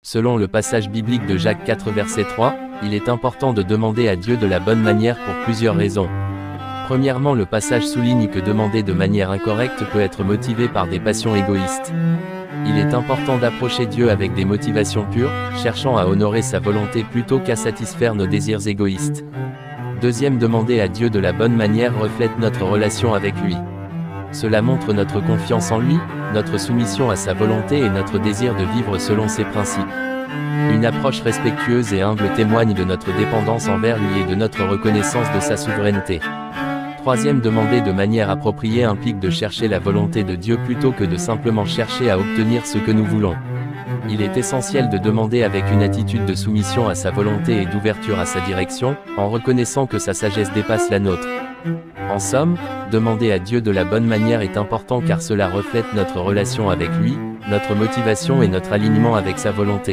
Selon le passage biblique de Jacques 4 verset 3, il est important de demander à Dieu de la bonne manière pour plusieurs raisons. Premièrement, le passage souligne que demander de manière incorrecte peut être motivé par des passions égoïstes. Il est important d'approcher Dieu avec des motivations pures, cherchant à honorer sa volonté plutôt qu'à satisfaire nos désirs égoïstes. Deuxième, demander à Dieu de la bonne manière reflète notre relation avec lui. Cela montre notre confiance en lui, notre soumission à sa volonté et notre désir de vivre selon ses principes. Une approche respectueuse et humble témoigne de notre dépendance envers lui et de notre reconnaissance de sa souveraineté. Troisième, demander de manière appropriée implique de chercher la volonté de Dieu plutôt que de simplement chercher à obtenir ce que nous voulons. Il est essentiel de demander avec une attitude de soumission à sa volonté et d'ouverture à sa direction, en reconnaissant que sa sagesse dépasse la nôtre. En somme, demander à Dieu de la bonne manière est important car cela reflète notre relation avec lui, notre motivation et notre alignement avec sa volonté.